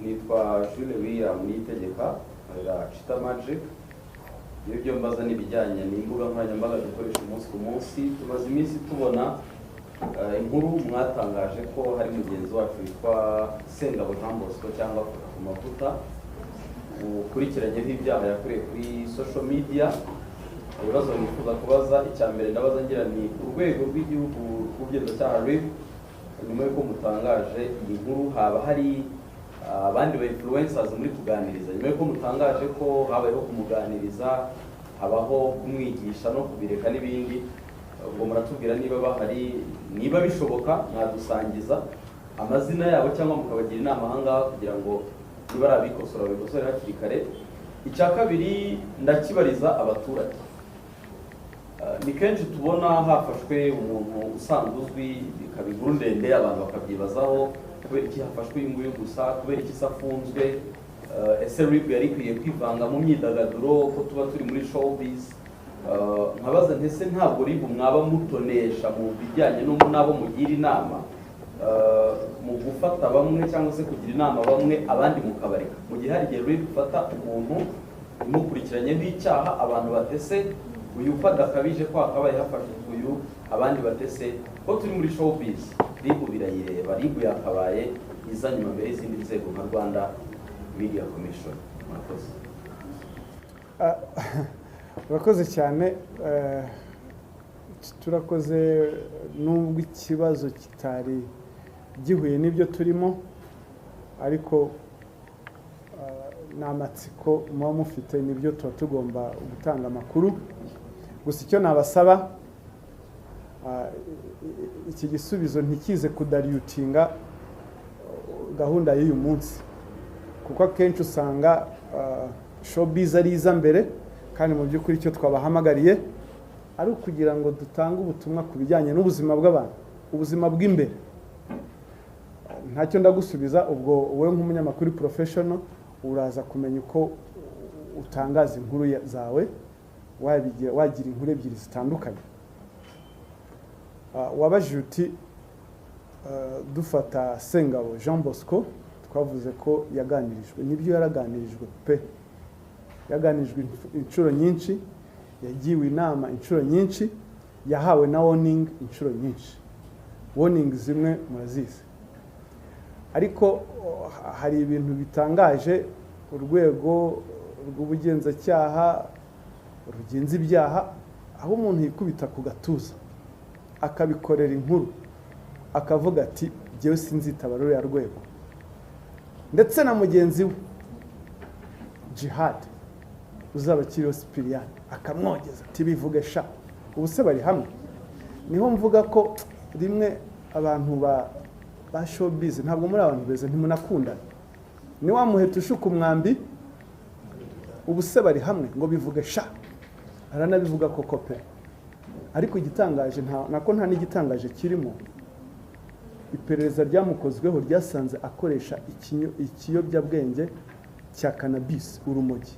nitwa Jules Wiya tegeka Chita Magic. Ibyo mbaza n'ibijyanye n'imbuga nkoranyambaga dukoresha umunsi ku munsi. Tumaze iminsi tubona inkuru mwatangaje ko hari mugenzi wacu witwa Sengabo Jean Bosco cyangwa Fatakumavuta ukurikiranyeho ibyaha yakoreye kuri social media. Ibibazo nifuza kubaza, icya mbere ndabaza ngira ni urwego rw'igihugu rw'ubugenzacyaha RIB, nyuma y'uko mutangaje iyi nkuru haba hari abandi ba influencers muri kuganiriza, nyuma y'uko mutangaje ko habayeho kumuganiriza, habaho kumwigisha no kubireka n'ibindi, ubwo muratubwira niba bahari, niba bishoboka mwadusangiza amazina yabo cyangwa mukabagira inama ahangaha kugira ngo niba ari abikosora babikosore hakiri kare. Icya kabiri ndakibariza abaturage. Ni kenshi tubona hafashwe umuntu usanzwe uzwi bikaba inkuru ndende abantu bakabyibazaho kubera iki hafashwe uyu nguyu gusa, kubera iki safunzwe, ese RIB yari ikwiye kwivanga mu myidagaduro ko tuba turi muri showbiz. Nkabaza ntese ntabwo RIB mwaba mutonesha mu bijyanye n'abo mugira inama mu gufata bamwe cyangwa se kugira inama bamwe abandi mukabareka, mu gihe hari igihe RIB ufata umuntu imukurikiranye n'icyaha abantu batese uyu ufata akabije ko akabaye hafashe uyu abandi batese ko turi muri showbiz. RIB birayireba, RIB yakabaye iza nyuma mbere y'izindi nzego nka Rwanda Media Commission. Murakoze. Urakoze cyane. Turakoze nubwo ikibazo kitari gihuye n'ibyo turimo, ariko n'amatsiko muba mufite nibyo tuba tugomba gutanga amakuru. Gusa icyo nabasaba, iki gisubizo ntikize kudaryutinga gahunda y'uyu munsi, kuko akenshi usanga showbiz ari iza mbere, kandi mu by'ukuri icyo twabahamagariye ari ukugira ngo dutange ubutumwa ku bijyanye n'ubuzima bw'abantu, ubuzima bw'imbere. Ntacyo ndagusubiza, ubwo wowe nk'umunyamakuru professional uraza kumenya uko utangaza inkuru zawe, wagira inkuru ebyiri zitandukanye. Wabajije uti dufata Sengabo Jean Bosco, twavuze ko yaganirijwe. Nibyo yaraganirijwe pe, yaganirijwe inshuro nyinshi, yagiwe inama inshuro nyinshi, yahawe na warning inshuro nyinshi. Warning zimwe murazizi, ariko hari ibintu bitangaje urwego rw'ubugenzacyaha rugenza ibyaha, aho umuntu yikubita ku gatuza akabikorera inkuru akavuga ati jyewe sinzitaba ruriya rwego, ndetse na mugenzi we Jihad uzaba kiriho Sipiriyani akamwogeza ati bivuge sha. Ubu se bari hamwe. Niho mvuga ko rimwe abantu ba showbiz ntabwo muri abantu beza, ntimunakundana. Ni wa muheto ushuka umwambi, ubu se bari hamwe ngo bivuge sha, aranabivuga koko pe. Ariko igitangaje nako nta n'igitangaje kirimo, iperereza ryamukozweho ryasanze akoresha ikiyobyabwenge cya cannabis, urumogi,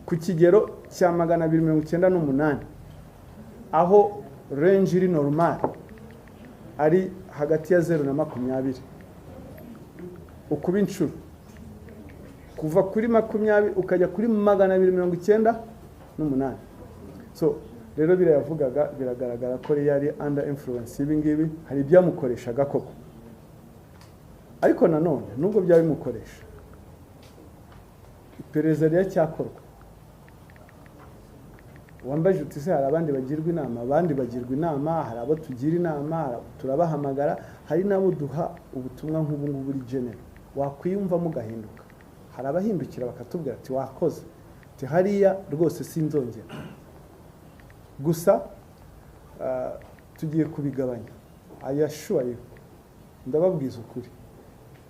ku kigero cya 298, aho range iri normal ari hagati ya 0 na 20. Ukuba inshuro kuva kuri 20 ukajya kuri 298. So rero birayavugaga, biragaragara ko yari under influence y'ibingibi, hari ibyamukoreshaga koko. Ariko nanone nubwo byabimukoresha, iperereza ryacyakorwa. Wambaje uti se hari abandi bagirwa inama, abandi bagirwa inama, hari abo tugira inama, turabahamagara, hari nabo duha ubutumwa nk'ubu ngubu buri general wakwiyumva mugahinduka. Hari abahindukira bakatubwira ati wakoze, ati hariya rwose sinzongera. Gusa tugiye kubigabanya. Ayashuye ndababwiza ukuri,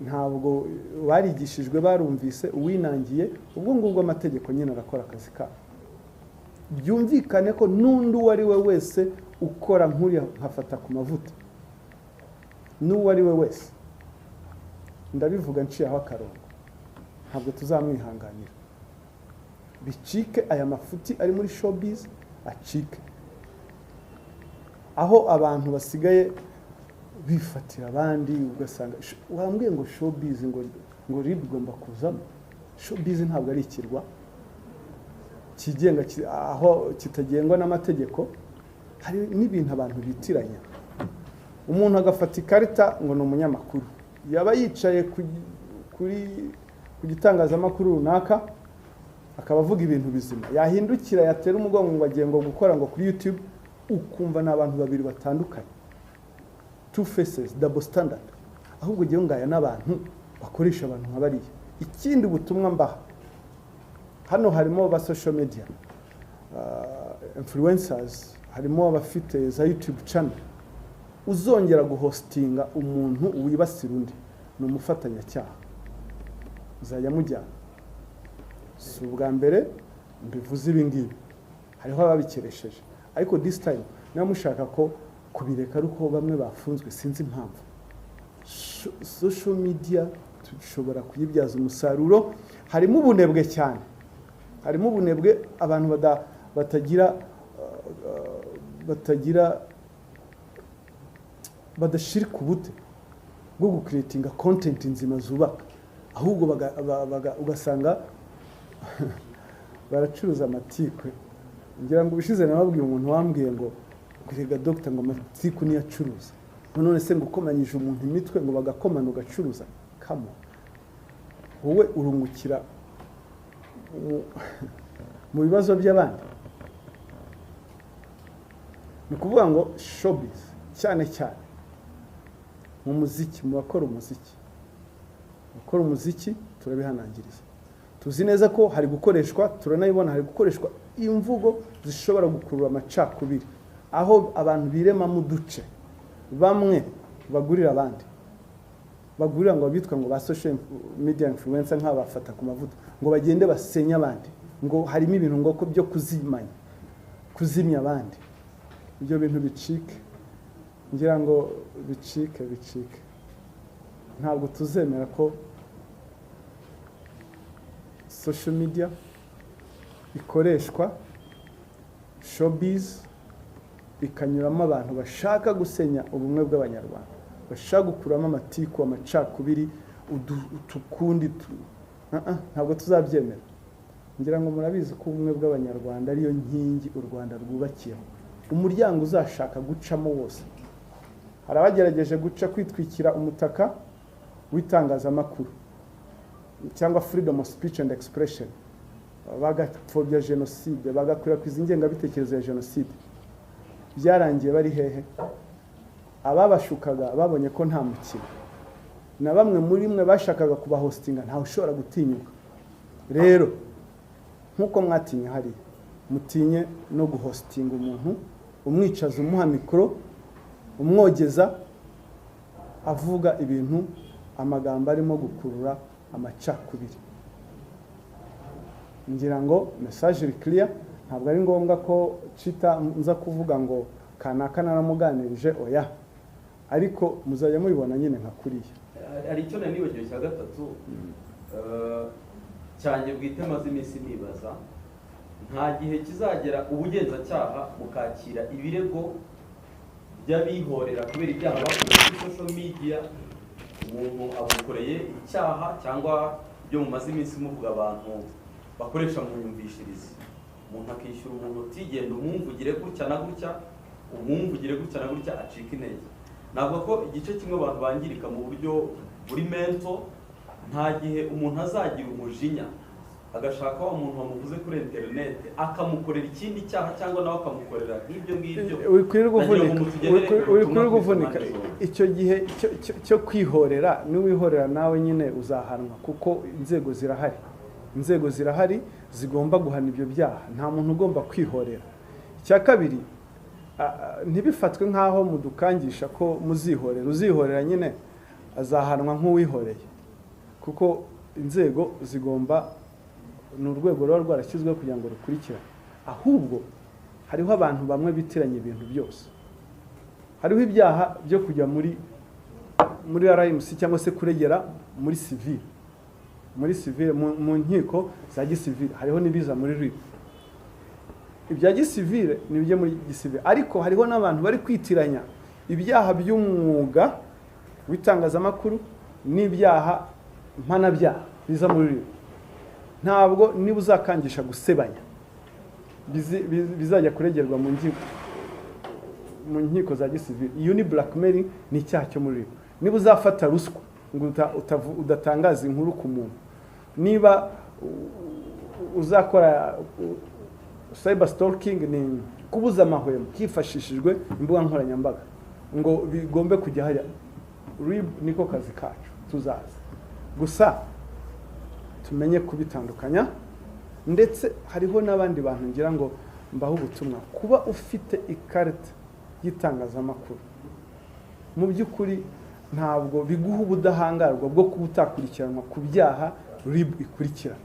ntabwo barigishijwe barumvise uwinangiye, ubwo ngubwo amategeko nyine arakora akazi ka. Byumvikane ko n'undi wari we wese ukora nk'uri nkafata ku mavuta, n'uwari we wese, ndabivuga nciyeho akarongo, ntabwo tuzamwihanganira. Bicike aya mafuti ari muri showbiz, acike. Aho abantu basigaye bifatira abandi ugasanga wambwiye ngo showbiz ngo rib igomba kuzamo. Showbiz ntabwo ari ikirwa kigenga aho kitagengwa n'amategeko. Hari n'ibintu abantu bitiranya. Umuntu agafata ikarita ngo ni umunyamakuru, yaba yicaye ku gitangazamakuru runaka akaba avuga ibintu bizima, yahindukira yatera umugongo ngo agiye ngo gukora ngo kuri YouTube, ukumva n'abantu babiri batandukanye, two faces, double standard. Ahubwo giye ngaya n'abantu bakoresha abantu nk'abariya. Ikindi butumwa mbaha hano harimo ba social media influencers, harimo abafite za YouTube channel. Uzongera guhostinga umuntu wibasira undi ni umufatanyacyaha, uzajya mujyana. Si ubwa mbere mbivuze ibi ngibi, hariho ababikeresheje, ariko this time niba mushaka ko kubireka ariko bamwe bafunzwe sinzi impamvu. Social media dushobora kuyibyaza umusaruro. Harimo ubunebwe cyane, harimo ubunebwe abantu badashirika ubute bwo gucreatinga content nzima zubaka, ahubwo ugasanga baracuruza amatiku. Ngira ngo bishize nababwiye umuntu wambwiye ngo kurega doctor ngo amatiku ni yacuruza, none se ngo ukomanyije umuntu imitwe ngo bagakomana ugacuruza. Kamo wowe urungukira mu bibazo by'abandi. Ni kuvuga ngo showbiz cyane cyane mu muziki, mu bakora umuziki turabihanangiriza. Tuzi neza ko hari gukoreshwa, turanayibona hari gukoreshwa imvugo zishobora gukurura amacakubiri, aho abantu birema mu duce, bamwe bagurira abandi, bagurira ngo bitwa ngo ba social media influencer nk'aba Fatakumavuta, ngo bagende basenya abandi, ngo harimo ibintu ngo byo kuzimya abandi. Ibyo bintu bicike, ngira ngo bicike. Ntabwo tuzemera ko social media ikoreshwa showbiz ikanyuramo abantu bashaka gusenya ubumwe bw'abanyarwanda, bashaka gukuramo amatiku, amacakubiri, utukundi. Ntabwo tuzabyemera. Ngira ngo murabizi ko ubumwe bw'abanyarwanda ariyo nkingi u Rwanda rwubakiyeho. Umuryango uzashaka gucamo wose, hari abagerageje guca kwitwikira umutaka w'itangazamakuru cyangwa freedom of speech and expression, bagapfobya genocide, bagakwirakwiza ingengabitekerezo ya genocide. Byarangiye bari hehe? Ababashukaga babonye ko nta mukino, na bamwe muri mwe bashakaga kubahostinga ntawe ushobora gutinyuka. Rero nkuko mwatinye hari mutinye no guhostinga umuntu, umwicaza umuha mikoro, umwogeza avuga ibintu, amagambo arimo gukurura amacakubiri. Ngira ngo message iri clear. Ntabwo ari ngombwa ko cita nza kuvuga ngo kanaka naramuganirije, oya, ariko muzajya mubibona nyine nka kuriya. Ari cyo nibagiwe cya gatatu cyane bwite maze iminsi nibaza, nta gihe kizagera ubugenzacyaha bukakira ibirego by'abihorera kubera ibyaha bakoze kuri social media, umuntu agukoreye icyaha cyangwa byo mu maze iminsi muvuga abantu bakoresha mu nyumvishirize. Umuntu akishyura umuntu utigenda umwumvugire gutya na gutya, umwumvugire gutya na gutya, acika intege. Ntabwo ko igice kimwe abantu bangirika mu buryo buri mento. Nta gihe umuntu azagira umujinya agashaka wa muntu wamuvuze kuri internet akamukorera ikindi cyaha cyangwa nawe akamukorera nk'ibyo ngibyo. Uri kuvunika icyo gihe cyo kwihorera, niwihorera nawe nyine uzahanwa, kuko inzego zirahari zigomba guhana ibyo byaha. Nta muntu ugomba kwihorera. Icya kabiri, ntibifatwe nkaho mudukangisha ko muzihorera. Uzihorera nyine azahanwa nk'uwihoreye, kuko inzego zigomba, ni urwego ruba rwarashyizweho kugira ngo rukurikirane. Ahubwo hariho abantu bamwe bitiranya ibintu byose. Hariho ibyaha byo kujya muri RMC cyangwa se kuregera muri civil, mu nkiko za gisivile. Hariho n'ibiza muri RIB. Ibya gisivile ni bijye muri gisivile, ariko hariho n'abantu bari kwitiranya ibyaha by'umwuga w'itangazamakuru n'ibyaha mpanabyaha biza muri RIB. Ntabwo niba uzakangisha gusebanya bizajya kuregerwa mu nkiko za gisivili. Iyo ni blackmailing, ni icyaha cyo muri RIB. Niba uzafata ruswa ngo udatangaza inkuru ku muntu, niba uzakora cyber stalking, ni kubuza amahwemo hifashishijwe imbuga nkoranyambaga ngo bigombe kujya hariya. RIB niko kazi kacu, tuzaza gusa tumenye kubitandukanya. Ndetse hariho n'abandi bantu ngira ngo mbaho ubutumwa, kuba ufite ikarita y'itangazamakuru mu by'ukuri ntabwo biguha ubudahangarwa bwo kuba utakurikiranwa ku byaha RIB ikurikirana.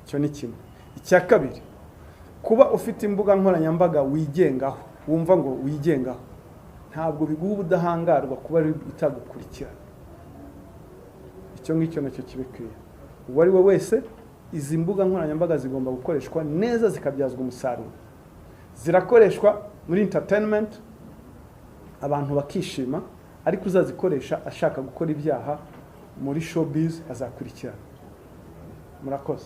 Icyo ni kimwe. Icya kabiri, kuba ufite imbuga nkoranyambaga wigengaho, wumva ngo wigengaho, ntabwo biguha ubudahangarwa kuba RIB itagukurikirana. Icyo ngicyo nacyo kibikwiye. Uwo ari we wese, izi mbuga nkoranyambaga zigomba gukoreshwa neza, zikabyazwa umusaruro. Zirakoreshwa muri entertainment, abantu bakishima, ariko uzazikoresha ashaka gukora ibyaha muri showbiz azakurikirana. Murakoze.